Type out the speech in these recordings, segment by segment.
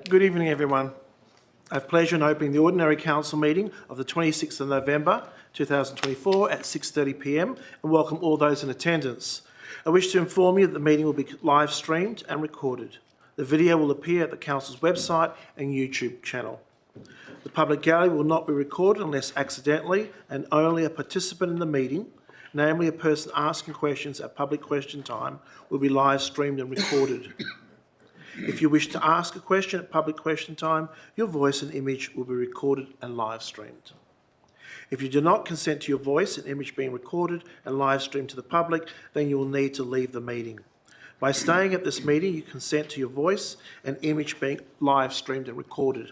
Good evening, everyone. I have pleasure in opening the Ordinary Council meeting of the 26th of November 2024 at 6:30 p.m. and welcome all those in attendance. I wish to inform you that the meeting will be live streamed and recorded. The video will appear at the Council's website and YouTube channel. The public gallery will not be recorded unless accidentally, and only a participant in the meeting, namely a person asking questions at public question time, will be live streamed and recorded. If you wish to ask a question at public question time, your voice and image will be recorded and live streamed. If you do not consent to your voice and image being recorded and live streamed to the public, then you will need to leave the meeting. By staying at this meeting, you consent to your voice and image being live streamed and recorded.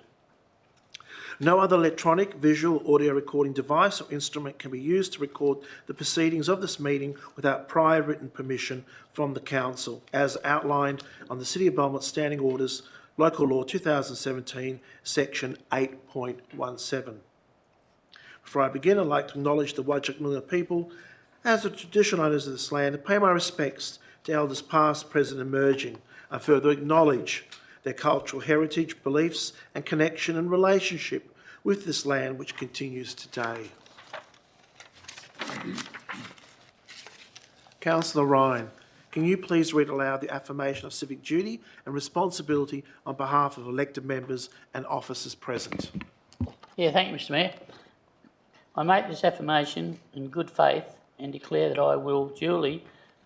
No other electronic, visual, audio recording device or instrument can be used to record the proceedings of this meeting without prior written permission from the Council, as outlined on the City of Belmont Standing Orders, Local Law 2017, Section 8.17. Before I begin, I'd like to acknowledge the Whadjuk Noongar people as the traditional owners of this land and pay my respects to elders past, present and emerging. I further acknowledge their cultural heritage, beliefs and connection and relationship with this land which continues today. Councillor Ryan, can you please read aloud the affirmation of civic duty and responsibility on behalf of elected members and officers present? Yeah, thank you, Mr Mayor. I make this affirmation in good faith and declare that I will duly,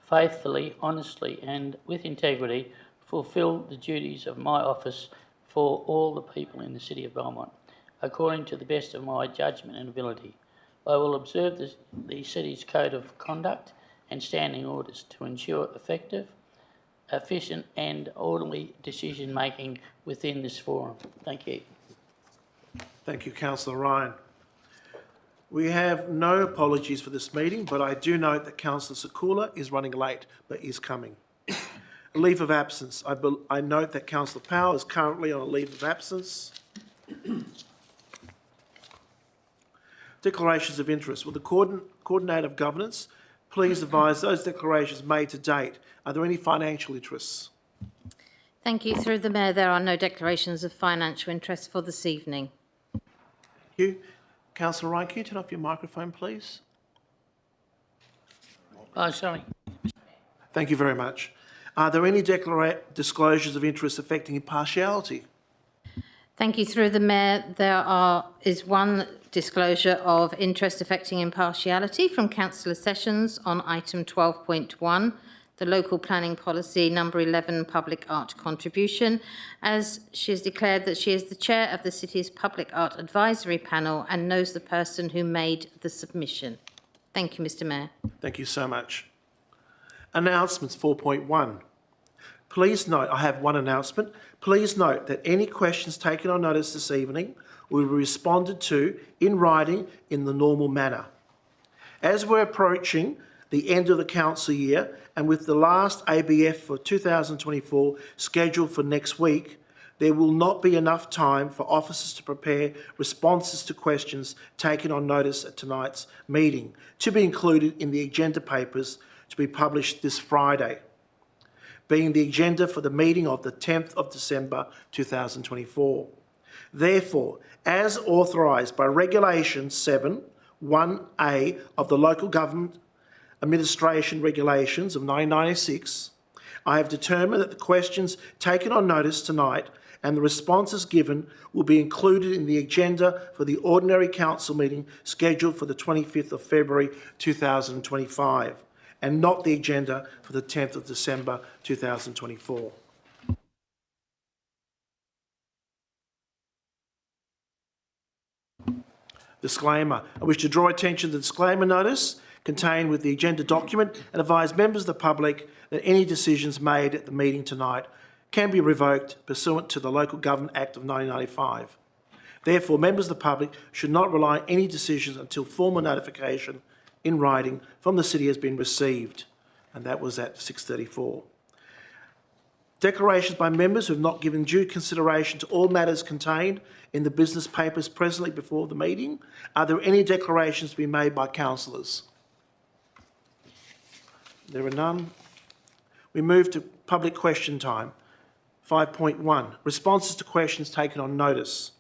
faithfully, honestly and with integrity fulfil the duties of my office for all the people in the City of Belmont, according to the best of my judgment and ability. I will observe the City's Code of Conduct and Standing Orders to ensure effective, efficient and orderly decision making within this forum. Thank you. Thank you, Councillor Ryan. We have no apologies for this meeting, but I do note that Councillor Sekula is running late, but is coming. A leave of absence. I note that Councillor Powell is currently on a leave of absence. Declarations of interest. Will the Coordinator of Governance please advise those declarations made to date? Are there any financial interests? Thank you. Through the Mayor, there are no declarations of financial interest for this evening. Thank you. Councillor Ryan, can you turn off your microphone, please? Oh, sorry. Thank you very much. Are there any disclosures of interest affecting impartiality? Thank you. Through the Mayor, there is one disclosure of interest affecting impartiality from Councillor Sessions on item 12.1, the Local Planning Policy number 11, Public Art Contribution, as she has declared that she is the chair of the City's Public Art Advisory Panel and knows the person who made the submission. Thank you, Mr Mayor. Thank you so much. Announcements 4.1. Please note, I have one announcement. Please note that any questions taken on notice this evening will be responded to in writing in the normal manner. As we're approaching the end of the council year and with the last ABF for 2024 scheduled for next week, there will not be enough time for officers to prepare responses to questions taken on notice at tonight's meeting to be included in the agenda papers to be published this Friday, being the agenda for the meeting of the 10th of December 2024. Therefore, as authorised by Regulation 7(1)(a) of the Local Government Administration Regulations of 1996, I have determined that the questions taken on notice tonight and the responses given will be included in the agenda for the Ordinary Council meeting scheduled for the 25th of February 2025. And not the agenda for the 10th of December 2024. Disclaimer. I wish to draw attention to the disclaimer notice contained with the agenda document and advise members of the public that any decisions made at the meeting tonight can be revoked pursuant to the Local Government Act of 1995. Therefore, members of the public should not rely on any decisions until formal notification in writing from the City has been received, and that was at 6:34. Declarations by members who have not given due consideration to all matters contained in the business papers presently before the meeting. Are there any declarations to be made by councillors? There are none. We move to public question time. 5.1, responses to questions taken on notice.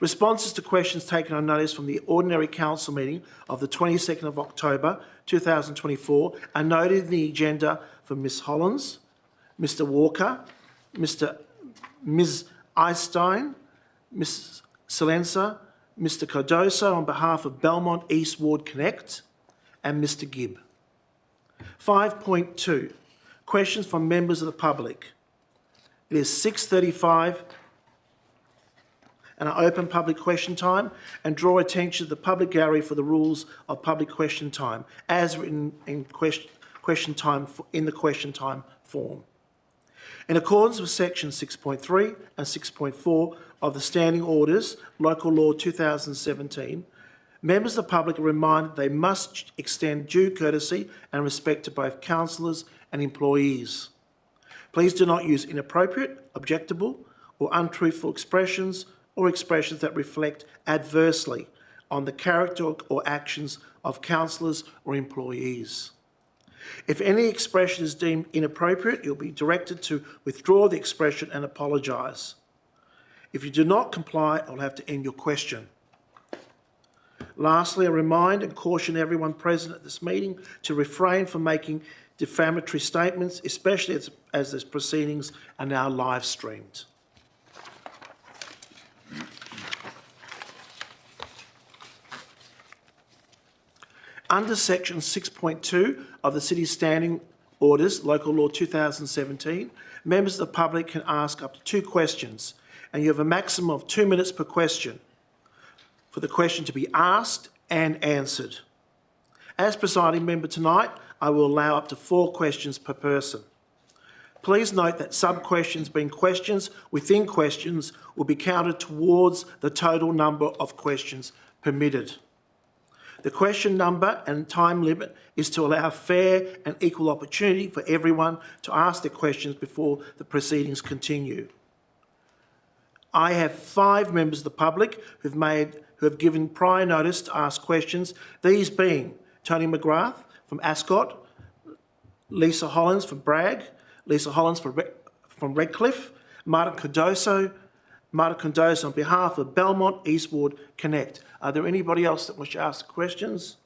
Responses to questions taken on notice from the ordinary council meeting of the 22nd of October 2024 are noted in the agenda for Ms Hollins, Mr Walker, Ms Eystein, Ms Silenza, Mr Cardoso on behalf of Belmont East Ward Connect, and Mr Gibb. 5.2, questions from members of the public. It is 6:35 and I open public question time and draw attention to the public gallery for the rules of public question time as written in the question time form. In accordance with section 6.3 and 6.4 of the Standing Orders, Local Law 2017, members of the public are reminded they must extend due courtesy and respect to both councillors and employees. Please do not use inappropriate, objectable or untruthful expressions or expressions that reflect adversely on the character or actions of councillors or employees. If any expression is deemed inappropriate, you'll be directed to withdraw the expression and apologise. If you do not comply, I'll have to end your question. Lastly, I remind and caution everyone present at this meeting to refrain from making defamatory statements, especially as the proceedings are now live streamed. Under section 6.2 of the City's Standing Orders, Local Law 2017, members of the public can ask up to 2 questions, and you have a maximum of 2 minutes per question for the question to be asked and answered. As presiding member tonight, I will allow up to 4 questions per person. Please note that sub-questions being questions within questions will be counted towards the total number of questions permitted. The question number and time limit is to allow fair and equal opportunity for everyone to ask their questions before the proceedings continue. I have 5 members of the public who have given prior notice to ask questions, these being Tony McGrath from Ascot, Lisa Hollins from Bragg, Lisa Hollins from Redcliffe, Martin Cardoso on behalf of Belmont East Ward Connect. Are there anybody else that wish to ask questions?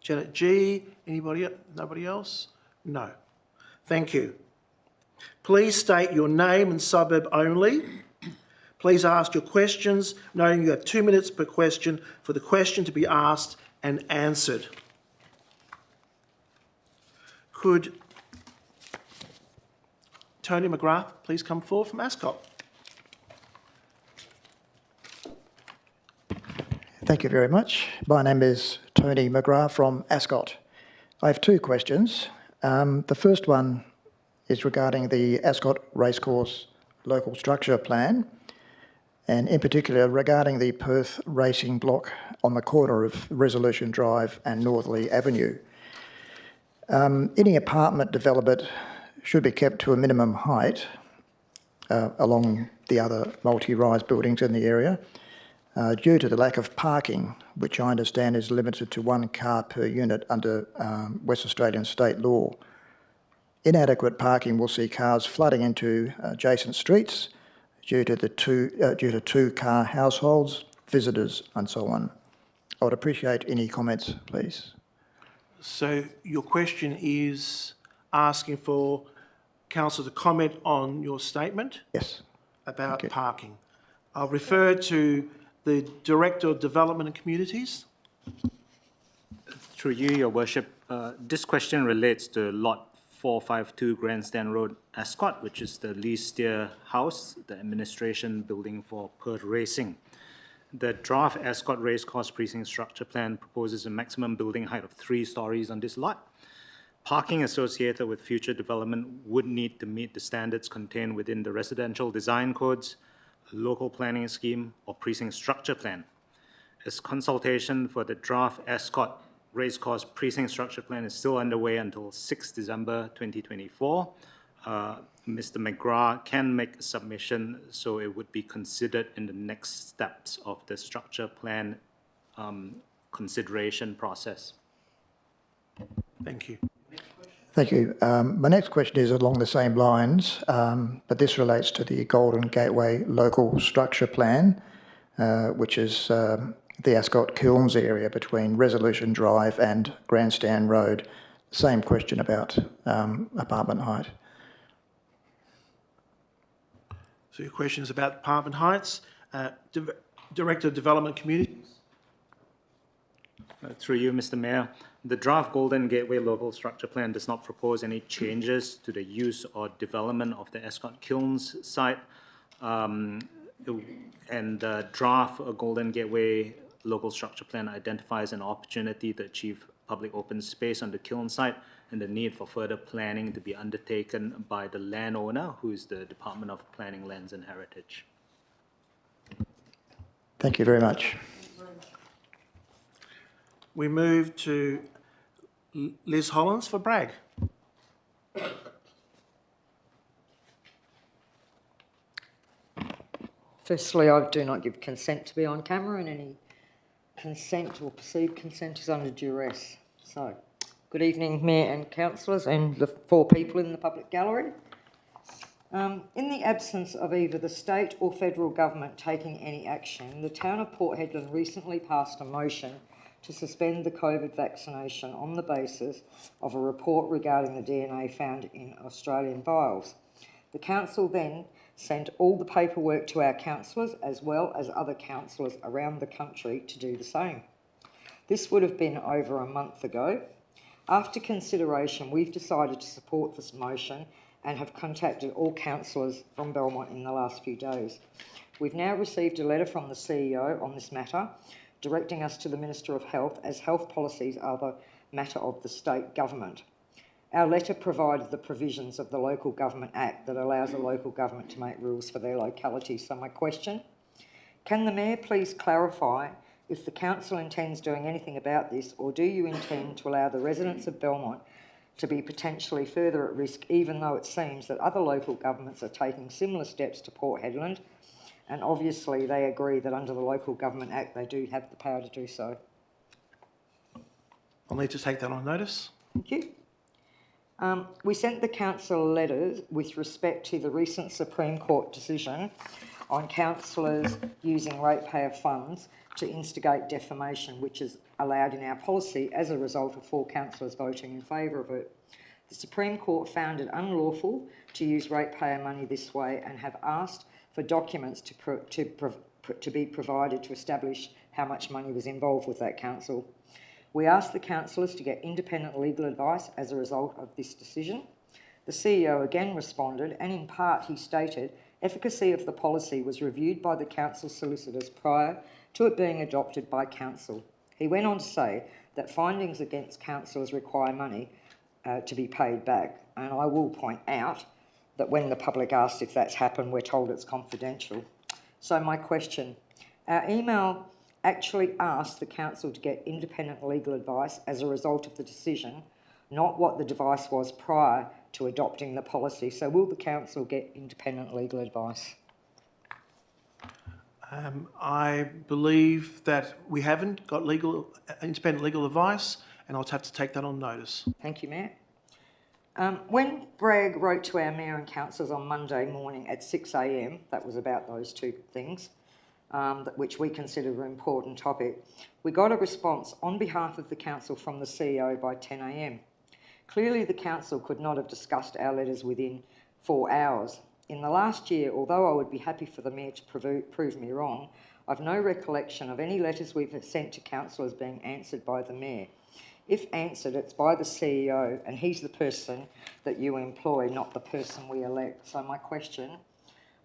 Janet G, anybody? Nobody else? No. Thank you. Please state your name and suburb only. Please ask your questions, noting you have 2 minutes per question for the question to be asked and answered. Could Tony McGrath please come forward from Ascot? Thank you very much. My name is Tony McGrath from Ascot. I have 2 questions. The first one is regarding the Ascot Racecourse Local Structure Plan, and in particular regarding the Perth racing block on the corner of Resolution Drive and Northerly Avenue. Any apartment development should be kept to a minimum height along the other multi-rise buildings in the area due to the lack of parking, which I understand is limited to 1 car per unit under West Australian state law. Inadequate parking will see cars flooding into adjacent streets due to 2-car households, visitors and so on. I would appreciate any comments, please. So your question is asking for Council to comment on your statement? Yes. About parking. I'll refer to the Director of Development and Communities. Through you, Your Worship, this question relates to Lot 452 Grandstand Road, Ascot, which is the Leicester House, the administration building for Perth Racing. The draft Ascot Racecourse Precinct Structure Plan proposes a maximum building height of 3 stories on this lot. Parking associated with future development would need to meet the standards contained within the residential design codes, local planning scheme, or precinct structure plan. As consultation for the draft Ascot Racecourse Precinct Structure Plan is still underway until 6 December 2024, Mr. McGrath can make a submission, so it would be considered in the next steps of the structure plan consideration process. Thank you. Thank you. My next question is along the same lines, but this relates to the Golden Gateway Local Structure Plan, which is the Ascot Kilns area between Resolution Drive and Grandstand Road. Same question about apartment height. So your question is about apartment heights. Director of Development Communities. Through you, Mr. Mayor, the draft Golden Gateway Local Structure Plan does not propose any changes to the use or development of the Ascot Kilns site. And the draft Golden Gateway Local Structure Plan identifies an opportunity to achieve public open space on the kiln site and the need for further planning to be undertaken by the landowner, who is the Department of Planning, Lands and Heritage. Thank you very much. We move to Liz Hollins for Bragg. Firstly, I do not give consent to be on camera, and any consent or perceived consent is under duress. So, good evening, Mayor and councillors and the 4 people in the public gallery. In the absence of either the state or federal government taking any action, the town of Port Hedland recently passed a motion to suspend the COVID vaccination on the basis of a report regarding the DNA found in Australian vials. The council then sent all the paperwork to our councillors as well as other councillors around the country to do the same. This would have been over a month ago. After consideration, we've decided to support this motion and have contacted all councillors from Belmont in the last few days. We've now received a letter from the CEO on this matter, directing us to the Minister of Health, as health policies are the matter of the state government. Our letter provided the provisions of the Local Government Act that allows a local government to make rules for their locality. So my question, can the Mayor please clarify if the council intends doing anything about this, or do you intend to allow the residents of Belmont to be potentially further at risk, even though it seems that other local governments are taking similar steps to Port Hedland, and obviously they agree that under the Local Government Act they do have the power to do so? I'll need to take that on notice. Thank you. We sent the council letters with respect to the recent Supreme Court decision on councillors using ratepayer funds to instigate defamation, which is allowed in our policy as a result of 4 councillors voting in favour of it. The Supreme Court found it unlawful to use ratepayer money this way and have asked for documents to be provided to establish how much money was involved with that council. We asked the councillors to get independent legal advice as a result of this decision. The CEO again responded, and in part he stated efficacy of the policy was reviewed by the council solicitors prior to it being adopted by council. He went on to say that findings against councillors require money to be paid back, and I will point out that when the public asks if that's happened, we're told it's confidential. So my question, our email actually asked the council to get independent legal advice as a result of the decision, not what the advice was prior to adopting the policy. So will the council get independent legal advice? I believe that we haven't got independent legal advice, and I'll have to take that on notice. Thank you, Mayor. When Bragg wrote to our Mayor and councillors on Monday morning at 6 a.m, that was about those 2 things, which we considered an important topic, we got a response on behalf of the council from the CEO by 10 a.m. Clearly the council could not have discussed our letters within 4 hours. In the last year, although I would be happy for the Mayor to prove me wrong, I've no recollection of any letters we've sent to councillors being answered by the Mayor. If answered, it's by the CEO, and he's the person that you employ, not the person we elect. So my question,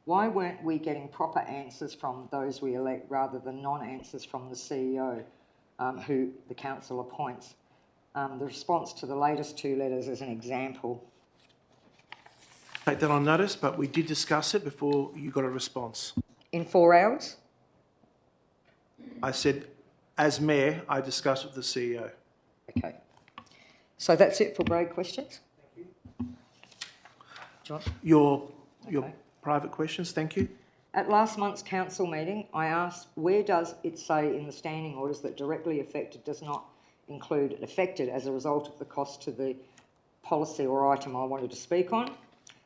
why weren't we getting proper answers from those we elect rather than non-answers from the CEO, who the council appoints? The response to the latest 2 letters is an example. Take that on notice, but we did discuss it before you got a response. In 4 hours? I said, as Mayor, I discussed with the CEO. Okay. So that's it for Bragg questions? Thank you. John? Your Okay. private questions, thank you. At last month's council meeting, I asked, where does it say in the standing orders that directly affected does not include affected as a result of the cost to the policy or item I wanted to speak on.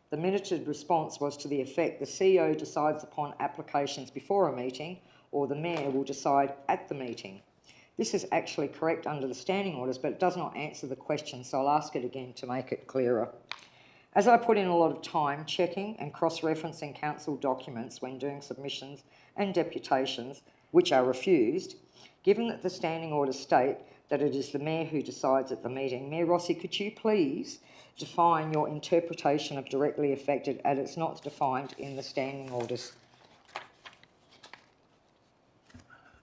The minuted response was to the effect the CEO decides upon applications before a meeting, or the Mayor will decide at the meeting. This is actually correct under the standing orders, but it does not answer the question, so I'll ask it again to make it clearer. As I put in a lot of time checking and cross-referencing council documents when doing submissions and deputations, which are refused, given that the standing orders state that it is the Mayor who decides at the meeting, Mayor Rossi, could you please define your interpretation of directly affected as it's not defined in the standing orders?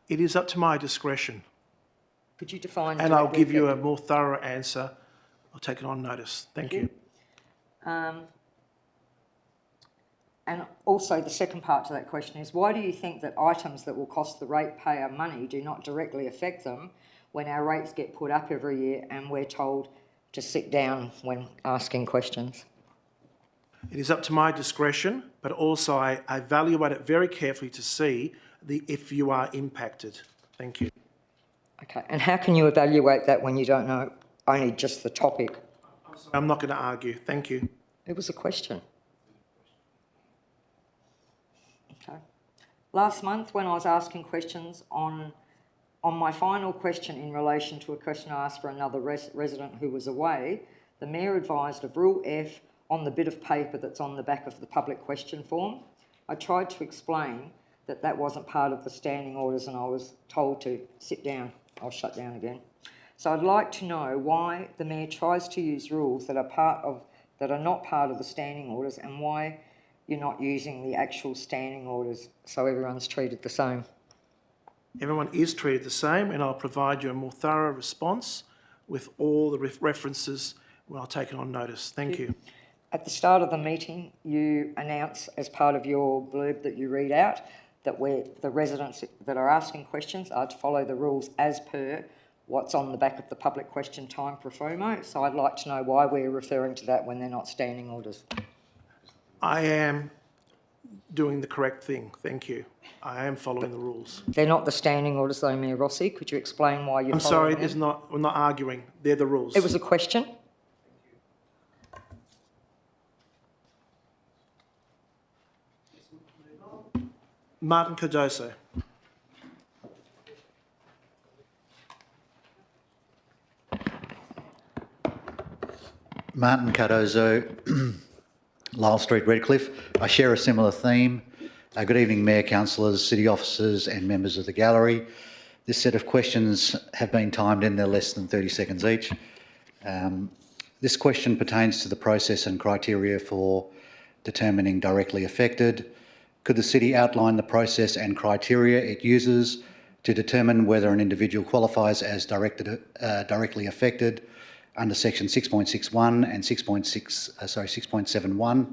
It is up to my discretion, Could you define and I'll directly give you a affected? more thorough answer. I'll take it on notice. Thank you. And also the second part to that question is, why do you think that items that will cost the ratepayer money do not directly affect them when our rates get put up every year and we're told to sit down when asking questions? It is up to my discretion, but also I evaluate it very carefully to see if you are impacted. Thank you. Okay, and how can you evaluate that when you don't know only just the topic? I'm not going to argue. Thank you. It was a question. Okay. Last month, when I was asking questions on my final question in relation to a question I asked for another resident who was away, the Mayor advised of Rule F on the bit of paper that's on the back of the public question form. I tried to explain that that wasn't part of the standing orders and I was told to sit down. I'll shut down again. So I'd like to know why the Mayor tries to use rules that are not part of the standing orders, and why you're not using the actual standing orders so everyone's treated the same. Everyone is treated the same, and I'll provide you a more thorough response with all the references when I'll take it on notice. Thank you. At the start of the meeting, you announce as part of your blurb that you read out that the residents that are asking questions are to follow the rules as per what's on the back of the public question time pro forma. So I'd like to know why we're referring to that when they're not standing orders. I am doing the correct thing. Thank you. I am following the rules. They're not the standing orders though, Mayor Rossi. Could you explain why you're I'm sorry, following them? we're not arguing. They're the rules. It was a question. Martin Cardoso. Martin Cardozo, Lyle Street, Redcliffe. I share a similar theme. Good evening, Mayor, councillors, city officers and members of the gallery. This set of questions have been timed in. They're less than 30 seconds each. This question pertains to the process and criteria for determining directly affected. Could the city outline the process and criteria it uses to determine whether an individual qualifies as directly affected under section 6.61 and 6.71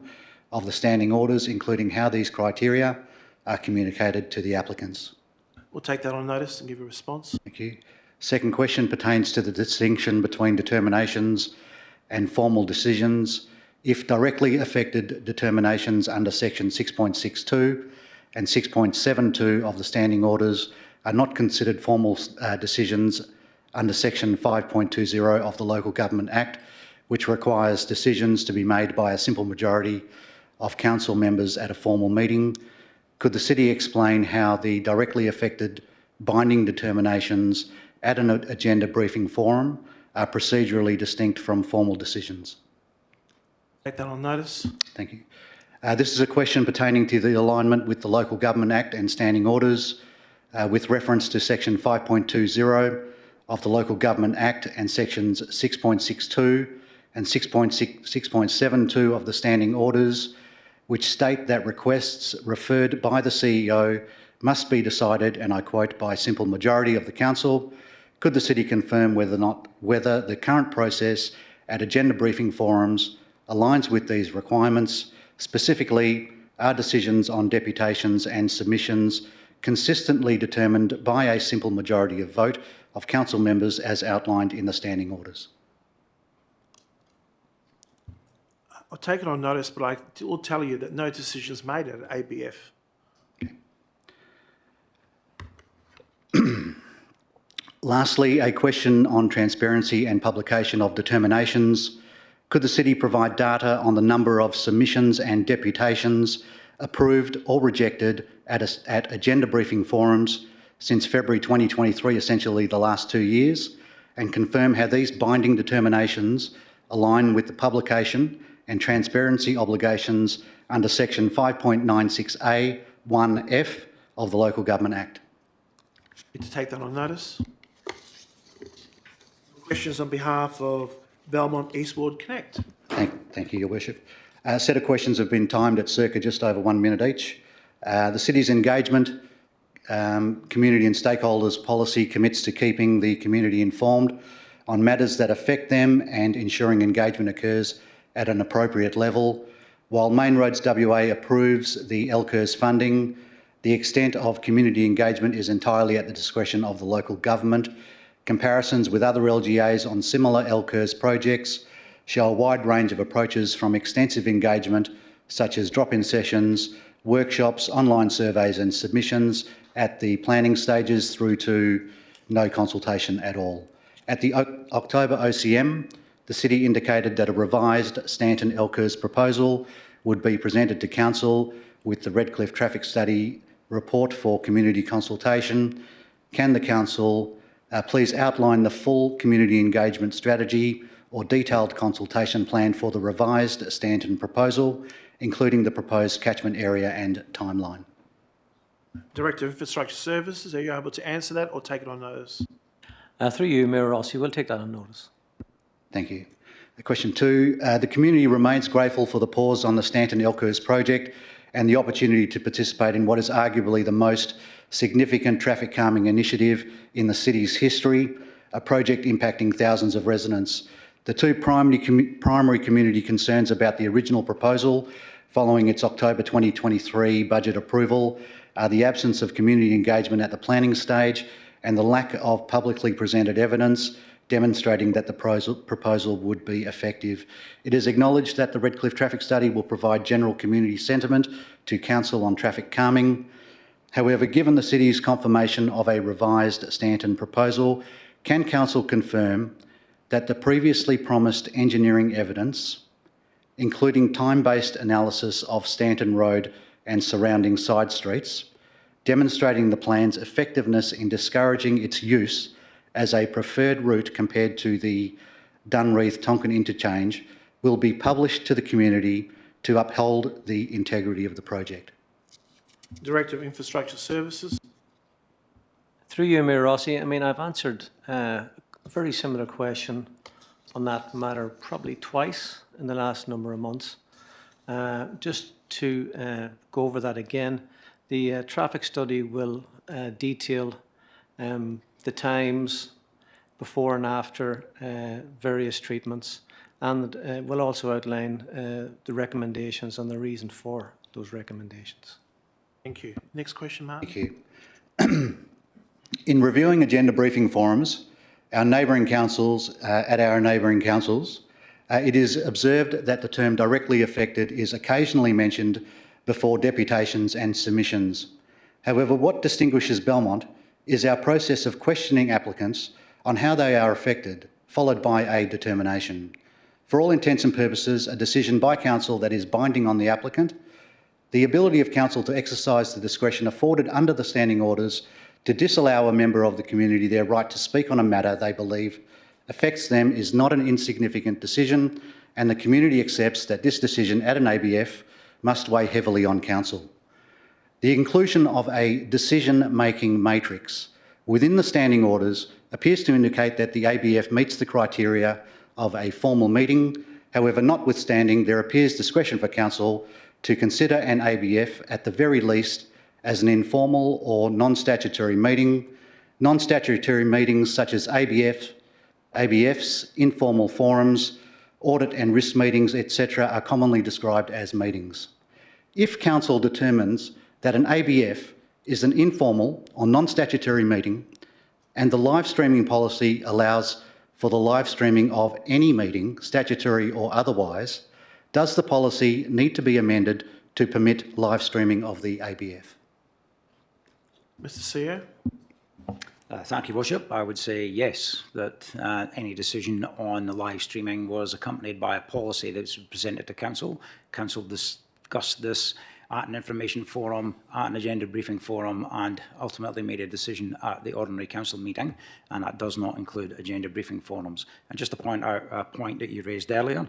of the standing orders, including how these criteria are communicated to the applicants? We'll take that on notice and give a response. Thank you. Second question pertains to the distinction between determinations and formal decisions. If directly affected determinations under section 6.62 and 6.72 of the standing orders are not considered formal decisions under section 5.20 of the Local Government Act, which requires decisions to be made by a simple majority of council members at a formal meeting, could the city explain how the directly affected binding determinations at an agenda briefing forum are procedurally distinct from formal decisions? Take that on notice. Thank you. This is a question pertaining to the alignment with the Local Government Act and standing orders with reference to section 5.20 of the Local Government Act and sections 6.62 and 6.72 of the standing orders, which state that requests referred by the CEO must be decided, and I quote, by simple majority of the council. Could the city confirm whether the current process at agenda briefing forums aligns with these requirements? Specifically, are decisions on deputations and submissions consistently determined by a simple majority of vote of council members as outlined in the standing orders? I'll take it on notice, but I will tell you that no decision is made at ABF. Lastly, a question on transparency and publication of determinations. Could the city provide data on the number of submissions and deputations approved or rejected at agenda briefing forums since February 2023, essentially the last 2 years, and confirm how these binding determinations align with the publication and transparency obligations under section 5.96A(1)(f) of the Local Government Act? To take that on notice. Questions on behalf of Belmont East Ward Connect. Thank you, Your Worship. A set of questions have been timed at circa just over 1 minute each. The city's engagement, community and stakeholders policy commits to keeping the community informed on matters that affect them and ensuring engagement occurs at an appropriate level. While Main Roads WA approves the LCIRS funding, the extent of community engagement is entirely at the discretion of the local government. Comparisons with other LGAs on similar LCIRS projects show a wide range of approaches from extensive engagement, such as drop-in sessions, workshops, online surveys and submissions at the planning stages, through to no consultation at all. At the October OCM, the city indicated that a revised Stanton LCIRS proposal would be presented to Council with the Redcliffe Traffic Study report for community consultation. Can the Council please outline the full community engagement strategy or detailed consultation plan for the revised Stanton proposal, including the proposed catchment area and timeline? Director of Infrastructure Services, are you able to answer that or take it on notice? Through you, Mayor Rossi, we'll take that on notice. Thank you. Question 2, the community remains grateful for the pause on the Stanton LCIRS project and the opportunity to participate in what is arguably the most significant traffic calming initiative in the city's history, a project impacting thousands of residents. The two primary community concerns about the original proposal following its October 2023 budget approval are the absence of community engagement at the planning stage and the lack of publicly presented evidence demonstrating that the proposal would be effective. It is acknowledged that the Redcliffe Traffic Study will provide general community sentiment to Council on traffic calming. However, given the city's confirmation of a revised Stanton proposal, can Council confirm that the previously promised engineering evidence, including time-based analysis of Stanton Road and surrounding side streets, demonstrating the plan's effectiveness in discouraging its use as a preferred route compared to the Dunreath-Tonkin interchange, will be published to the community to uphold the integrity of the project? Director of Infrastructure Services. Through you, Mayor Rossi, I mean, I've answered a very similar question on that matter probably twice in the last number of months. Just to go over that again, the traffic study will detail the times before and after various treatments, and will also outline the recommendations and the reason for those recommendations. Thank you. Next question, Martin. Thank you. In reviewing agenda briefing forums, at our neighbouring councils, it is observed that the term directly affected is occasionally mentioned before deputations and submissions. However, what distinguishes Belmont is our process of questioning applicants on how they are affected, followed by a determination. For all intents and purposes, a decision by Council that is binding on the applicant, the ability of Council to exercise the discretion afforded under the standing orders to disallow a member of the community their right to speak on a matter they believe affects them is not an insignificant decision, and the community accepts that this decision at an ABF must weigh heavily on Council. The inclusion of a decision-making matrix within the standing orders appears to indicate that the ABF meets the criteria of a formal meeting. However, notwithstanding, there appears discretion for Council to consider an ABF at the very least as an informal or non-statutory meeting. Non-statutory meetings such as ABFs, informal forums, audit and risk meetings, etc. are commonly described as meetings. If Council determines that an ABF is an informal or non-statutory meeting and the live streaming policy allows for the live streaming of any meeting, statutory or otherwise, does the policy need to be amended to permit live streaming of the ABF? Mr. CEO. Thank you, Worship. I would say yes, that any decision on the live streaming was accompanied by a policy that was presented to Council. Council discussed this at an information forum, at an agenda briefing forum, and ultimately made a decision at the ordinary council meeting, and that does not include agenda briefing forums. And just to point out a point that you raised earlier,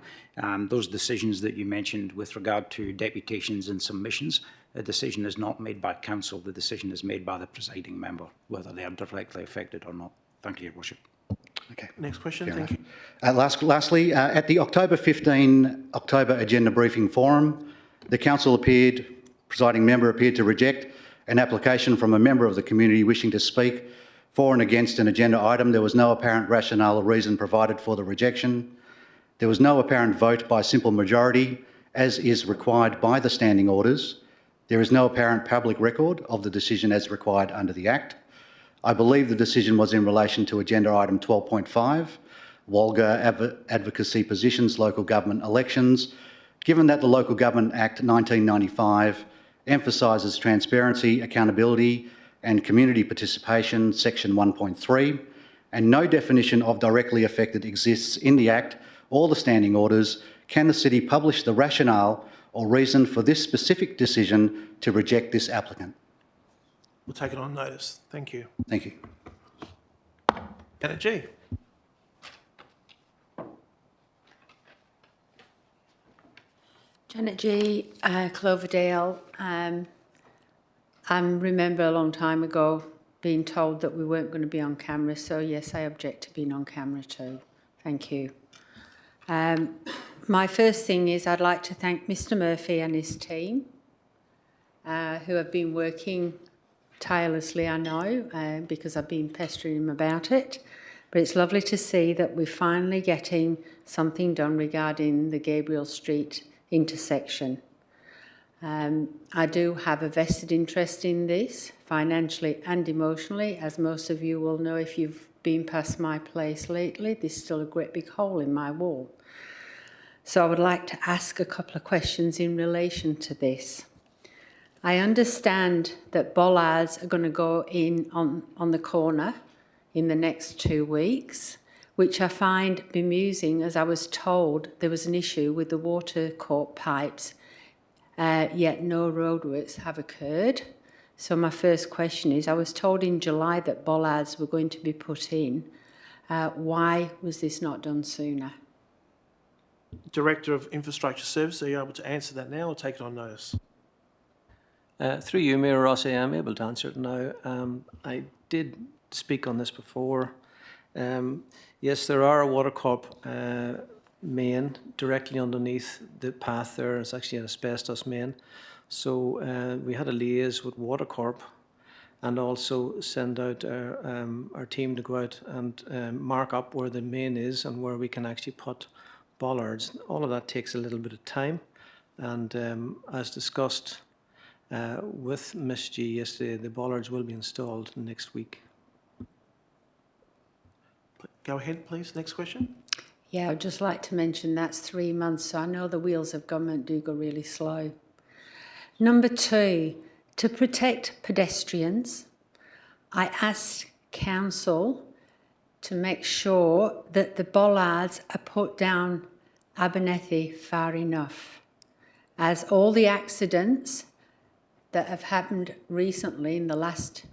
those decisions that you mentioned with regard to deputations and submissions, the decision is not made by council, the decision is made by the presiding member, whether they are directly affected or not. Thank you, Your Worship. Okay. Next question, Fair thank you. Lastly, at the October agenda briefing forum, the council presiding member appeared to reject an application from a member of the community wishing to speak for and against an agenda item. There was no apparent rationale or reason provided for the rejection. There was no apparent vote by simple majority, as is required by the standing orders. There is no apparent public record of the decision as required under the Act. I believe the decision was in relation to agenda item 12.5, Walga advocacy positions, local government elections. Given that the Local Government Act 1995 emphasises transparency, accountability and community participation, section 1.3, and no definition of directly affected exists in the Act or the standing orders, can the City publish the rationale or reason for this specific decision to reject this applicant? We'll take it on notice. Thank you. Thank you. Janet G. Janet G, Cloverdale. I remember a long time ago being told that we weren't going to be on camera, so yes, I object to being on camera too. Thank you. My first thing is I'd like to thank Mr Murphy and his team, who have been working tirelessly, I know, because I've been pestering him about it. But it's lovely to see that we're finally getting something done regarding the Gabriel Street intersection. I do have a vested interest in this, financially and emotionally. As most of you will know if you've been past my place lately, there's still a great big hole in my wall. So I would like to ask a couple of questions in relation to this. I understand that bollards are going to go in on the corner in the next 2 weeks, which I find bemusing, as I was told there was an issue with the water court pipes, yet no roadworks have occurred. So my first question is, I was told in July that bollards were going to be put in. Why was this not done sooner? Director of Infrastructure Services, are you able to answer that now or take it on notice? Through you, Mayor Rossi, I'm able to answer it now. I did speak on this before. Yes, there are a water corp main directly underneath the path there. It's actually an asbestos main. So we had a liaise with Water Corp and also send out our team to go out and mark up where the main is and where we can actually put bollards. All of that takes a little bit of time. And as discussed with Ms. G yesterday, the bollards will be installed next week. Go ahead, please. Next question. Yeah, I'd just like to mention that's 3 months, so I know the wheels of government do go really slow. Number 2, to protect pedestrians, I asked council to make sure that the bollards are put down Abernethy far enough, as all the accidents that have happened recently in the last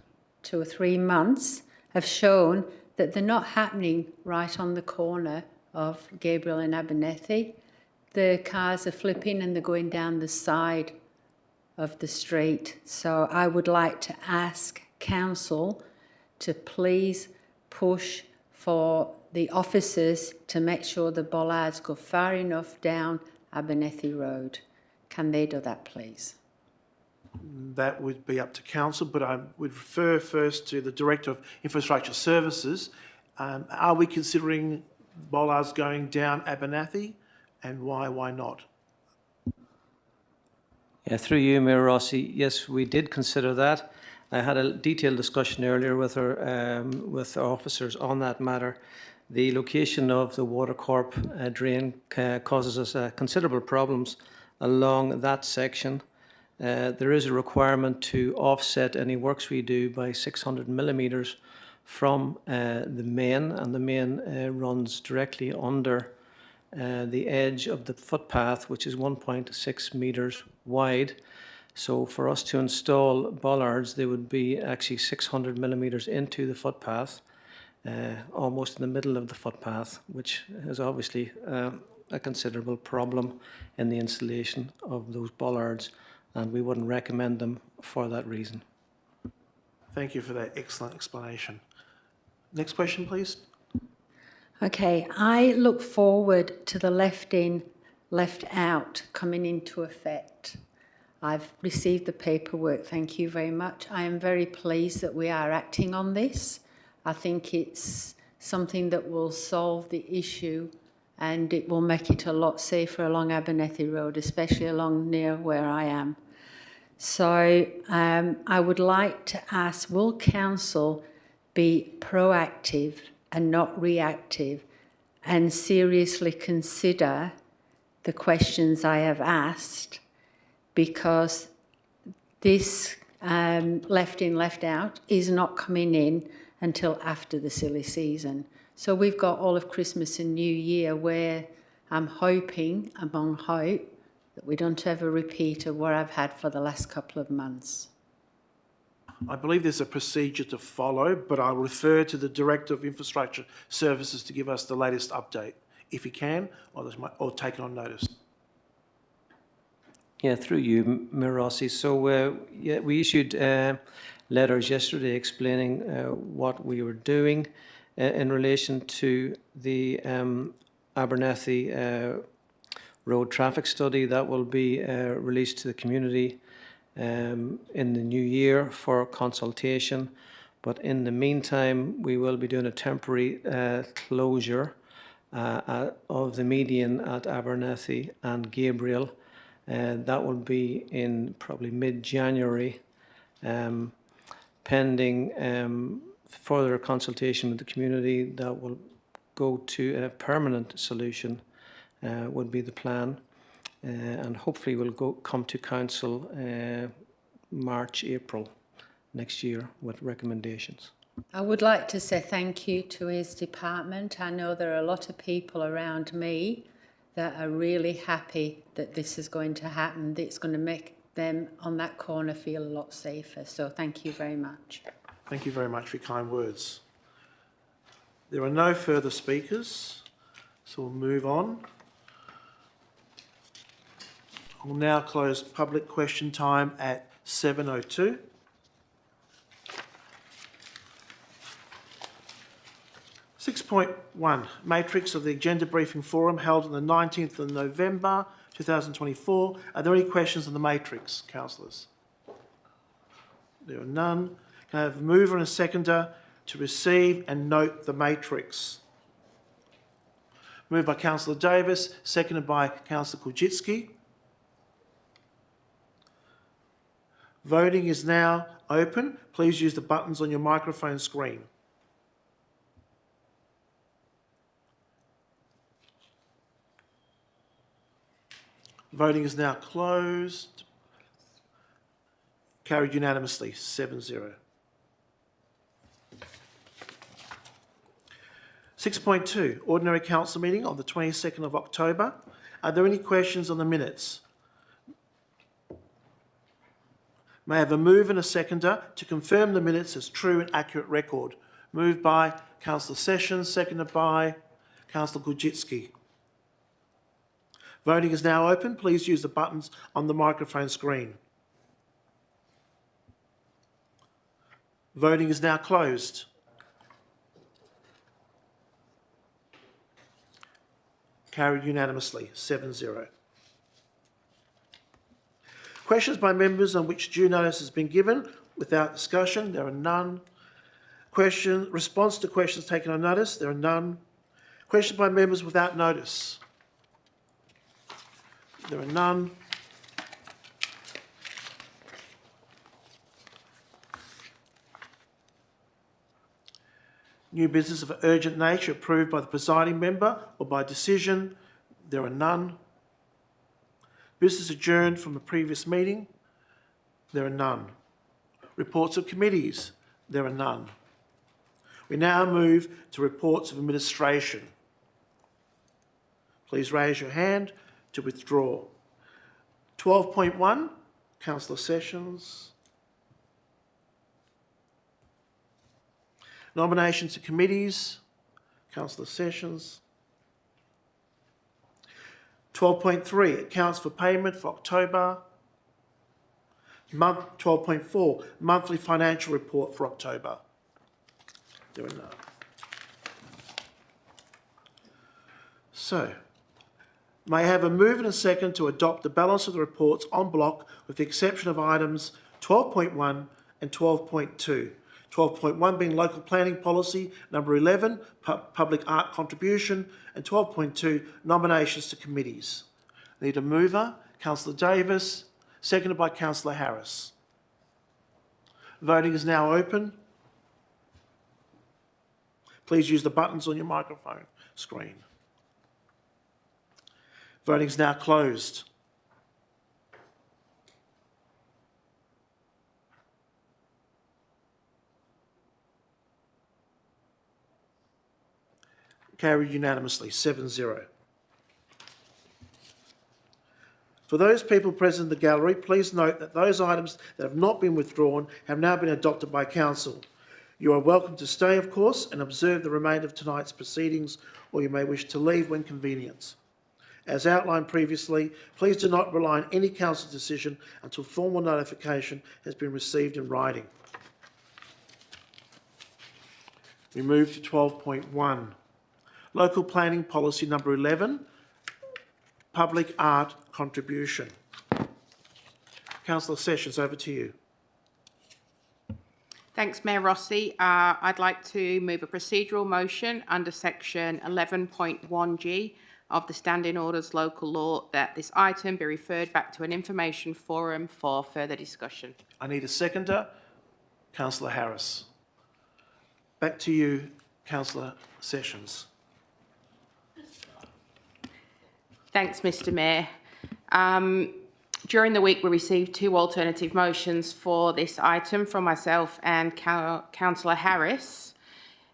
2 or 3 months have shown that they're not happening right on the corner of Gabriel and Abernethy. The cars are flipping and they're going down the side of the street. So I would like to ask council to please push for the officers to make sure the bollards go far enough down Abernethy Road. Can they do that, please? That would be up to council, but I would refer first to the Director of Infrastructure Services. Are we considering bollards going down Abernethy, and why not? Yeah, through you, Mayor Rossi, yes, we did consider that. I had a detailed discussion earlier with our officers on that matter. The location of the Water Corp drain causes us considerable problems along that section. There is a requirement to offset any works we do by 600 millimetres from the main, and the main runs directly under the edge of the footpath, which is 1.6 metres wide. So for us to install bollards, they would be actually 600 millimetres into the footpath, almost in the middle of the footpath, which is obviously a considerable problem in the installation of those bollards, and we wouldn't recommend them for that reason. Thank you for that excellent explanation. Next question, please. Okay, I look forward to the left in, left out coming into effect. I've received the paperwork, thank you very much. I am very pleased that we are acting on this. I think it's something that will solve the issue and it will make it a lot safer along Abernethy Road, especially along near where I am. So I would like to ask, will council be proactive and not reactive and seriously consider the questions I have asked, because this left in, left out is not coming in until after the silly season. So we've got all of Christmas and New Year where I'm hoping, among hope, that we don't have a repeat of what I've had for the last couple of months. I believe there's a procedure to follow, but I'll refer to the Director of Infrastructure Services to give us the latest update, if he can, or take it on notice. Yeah, through you, Mayor Rossi. So yeah, we issued letters yesterday explaining what we were doing in relation to the Abernethy road traffic study that will be released to the community in the new year for consultation. But in the meantime, we will be doing a temporary closure of the median at Abernethy and Gabriel. That will be in probably mid-January, pending further consultation with the community. That will go to a permanent solution, would be the plan, and hopefully will come to council March, April next year with recommendations. I would like to say thank you to his department. I know there are a lot of people around me that are really happy that this is going to happen. It's going to make them on that corner feel a lot safer. So thank you very much. Thank you very much for your kind words. There are no further speakers, so we'll move on. I'll now close public question time at 7:02. (6.1) Matrix of the Agenda Briefing Forum held on the 19th of November 2024. Are there any questions on the matrix, councillors? There are none. Can I have a mover and a seconder to receive and note the matrix? Moved by Councillor Davis, seconded by Councillor Kujitsky. Voting is now open. Please use the buttons on your microphone screen. Voting is now closed. Carried unanimously, 7-0. 6.2, Ordinary Council Meeting on the 22nd of October. Are there any questions on the minutes? May I have a mover and a seconder to confirm the minutes as true and accurate record? Moved by Councillor Sessions, seconded by Councillor Kujitsky. Voting is now open. Please use the buttons on the microphone screen. Voting is now closed. Carried unanimously, 7-0. Questions by members on which due notice has been given without discussion? There are none. Response to questions taken on notice? There are none. Questions by members without notice? There are none. New business of urgent nature approved by the presiding member or by decision? There are none. Business adjourned from the previous meeting? There are none. Reports of committees? There are none. We now move to reports of administration. Please raise your hand to withdraw. 12.1, Councillor Sessions. Nominations to committees, Councillor Sessions. 12.3, accounts for payment for October. 12.4, monthly financial report for October. There are none. So, may I have a move and a second to adopt the balance of the reports en bloc with the exception of items 12.1 and 12.2. 12.1 being local planning policy, number 11, public art contribution, and 12.2, nominations to committees. Need a mover, Councillor Davis, seconded by Councillor Harris. Voting is now open. Please use the buttons on your microphone screen. Voting is now closed. Carried unanimously, 7-0. For those people present in the gallery, please note that those items that have not been withdrawn have now been adopted by Council. You are welcome to stay, of course, and observe the remainder of tonight's proceedings, or you may wish to leave when convenient. As outlined previously, please do not rely on any Council decision until formal notification has been received in writing. We move to 12.1. Local Planning Policy number 11, Public Art Contribution. Councillor Sessions, over to you. Thanks, Mayor Rossi. I'd like to move a procedural motion under section 11.1G of the Standing Orders Local Law that this item be referred back to an information forum for further discussion. I need a seconder. Councillor Harris. Back to you, Councillor Sessions. Thanks, Mr Mayor. During the week, we received two alternative motions for this item from myself and Councillor Harris.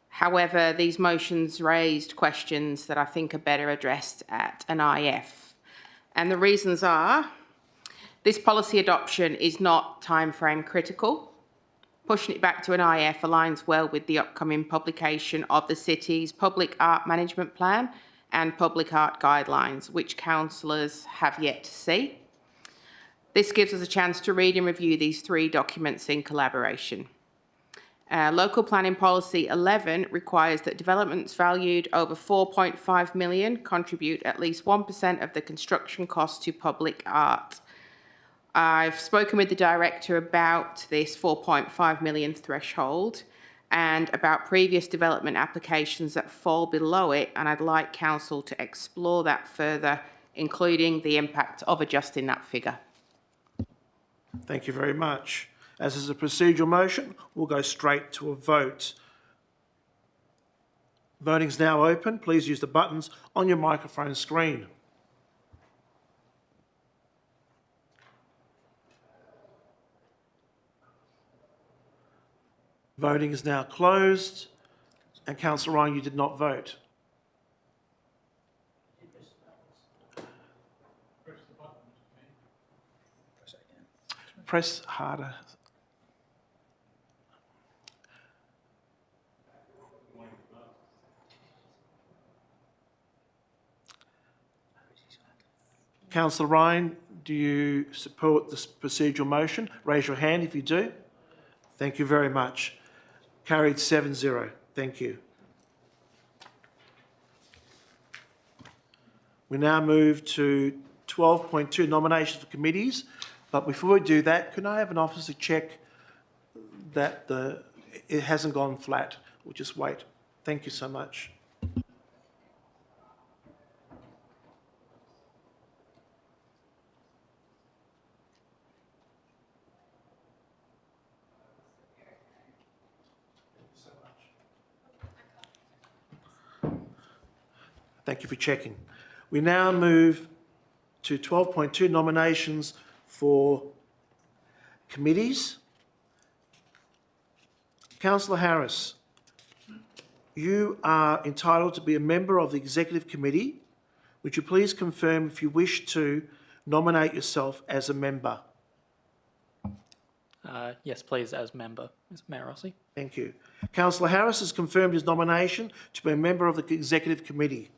However, these motions raised questions that I think are better addressed at an IF. And the reasons are, this policy adoption is not timeframe critical. Pushing it back to an IF aligns well with the upcoming publication of the City's Public Art Management Plan and Public Art Guidelines, which councillors have yet to see. This gives us a chance to read and review these three documents in collaboration. Local Planning Policy 11 requires that developments valued over 4.5 million contribute at least 1% of the construction cost to public art. I've spoken with the director about this 4.5 million threshold and about previous development applications that fall below it, and I'd like Council to explore that further, including the impact of adjusting that figure. Thank you very much. As is a procedural motion, we'll go straight to a vote. Voting is now open. Please use the buttons on your microphone screen. Voting is now closed. And Councillor Ryan, you did not vote. Press harder. Councillor Ryan, do you support this procedural motion? Raise your hand if you do. Thank you very much. Carried 7-0. Thank you. We now move to 12.2, nominations for committees. But before we do that, can I have an officer check that it hasn't gone flat? We'll just wait. Thank you so much. Thank you for checking. We now move to 12.2, nominations for committees. Councillor Harris, You are entitled to be a member of the Executive Committee. Would you please confirm if you wish to nominate yourself as a member? Yes, please, as member, Mr. Mayor Rossi. Thank you. Councillor Harris has confirmed his nomination to be a member of the Executive Committee.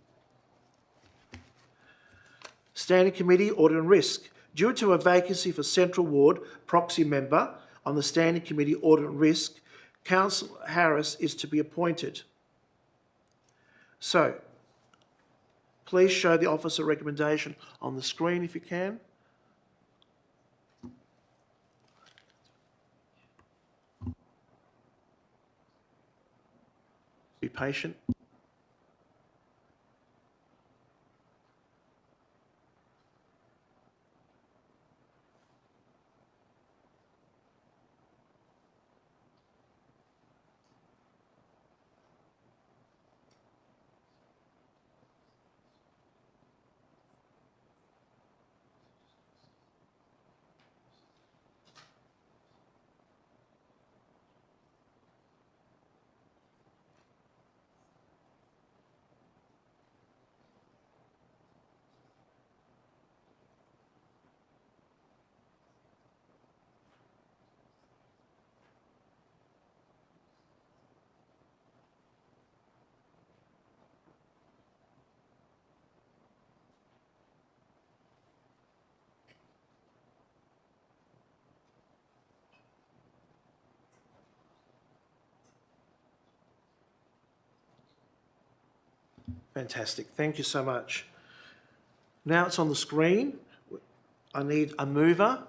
Standing Committee, Audit and Risk. Due to a vacancy for Central Ward proxy member on the Standing Committee, Audit and Risk, Councillor Harris is to be appointed. So, please show the officer recommendation on the screen if you can. Be patient. Fantastic. Thank you so much. Now it's on the screen. I need a mover.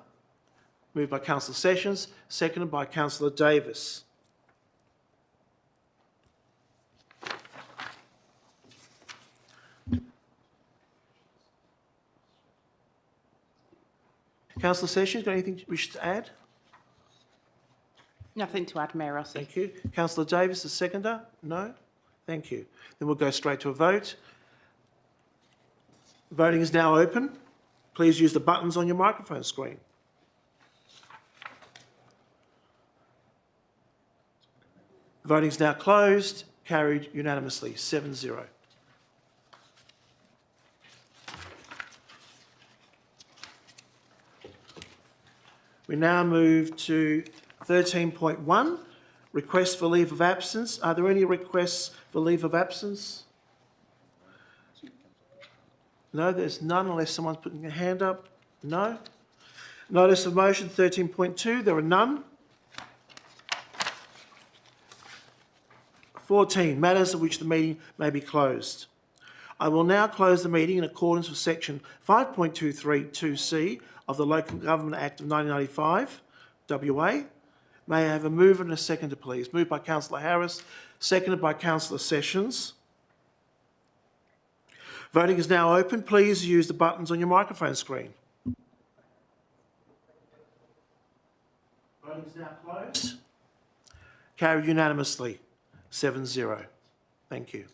Moved by Councillor Sessions, seconded by Councillor Davis. Councillor Sessions, got anything you wish to add? Nothing to add, Mayor Rossi. Thank you. Councillor Davis, the seconder? No? Thank you. Then we'll go straight to a vote. Voting is now open. Please use the buttons on your microphone screen. Voting is now closed. Carried unanimously, 7-0. We now move to 13.1, request for leave of absence. Are there any requests for leave of absence? No, there's none unless someone's putting their hand up. No. Notice of motion 13.2, there are none. 14, matters of which the meeting may be closed. I will now close the meeting in accordance with section 5.232C of the Local Government Act of 1995, WA. May I have a mover and a seconder, please? Moved by Councillor Harris, seconded by Councillor Sessions. Voting is now open. Please use the buttons on your microphone screen. Voting is now closed. Carried unanimously, 7-0. Thank you.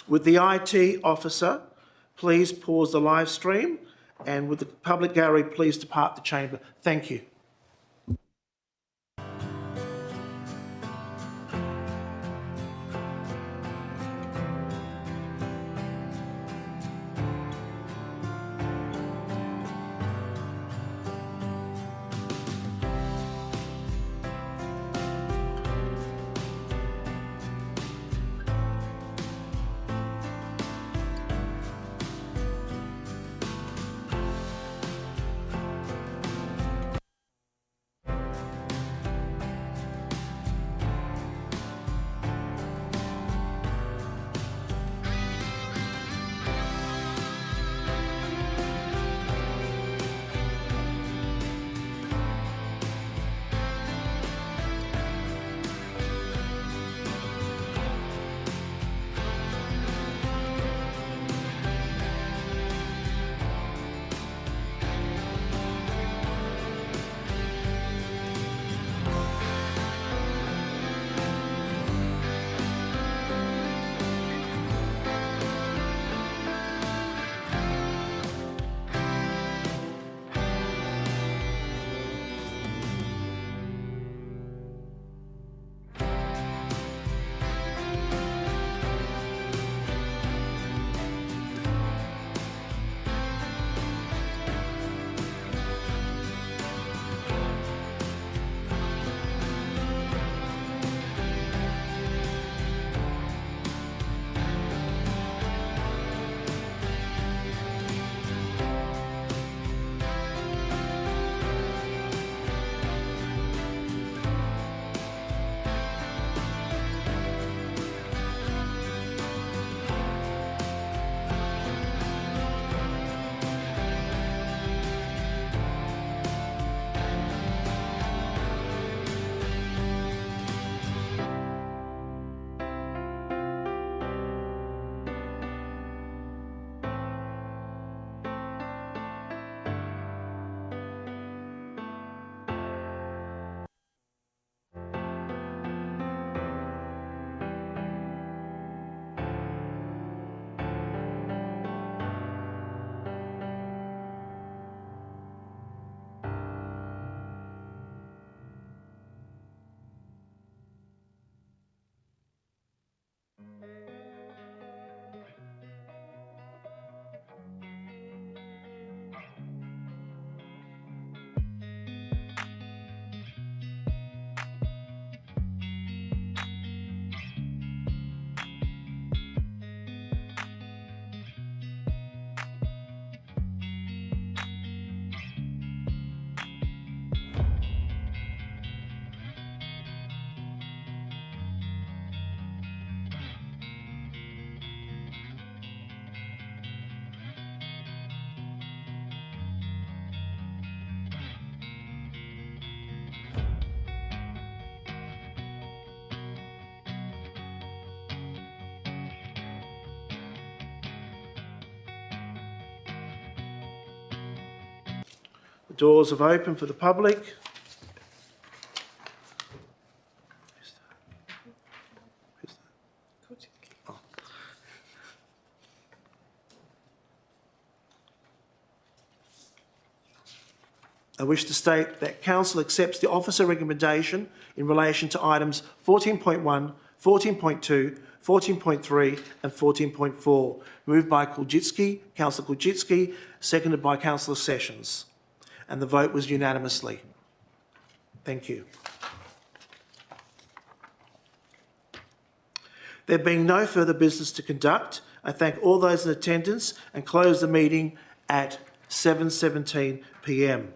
Would the IT officer please pause the live stream, and would the public gallery please depart the chamber? Thank you. The doors have opened for the public. Oh. I wish to state that Council accepts the officer recommendation in relation to items 14.1, 14.2, 14.3 and 14.4, moved by Councillor Kulczycki, seconded by Councillor Sessions, and the vote was unanimously. Thank you. There being no further business to conduct, I thank all those in attendance and close the meeting at 7:17 p.m.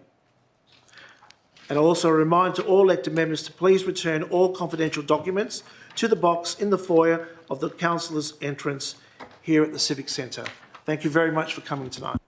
And also a reminder to all elected members to please return all confidential documents to the box in the foyer of the councillors' entrance here at the Civic Centre. Thank you very much for coming tonight.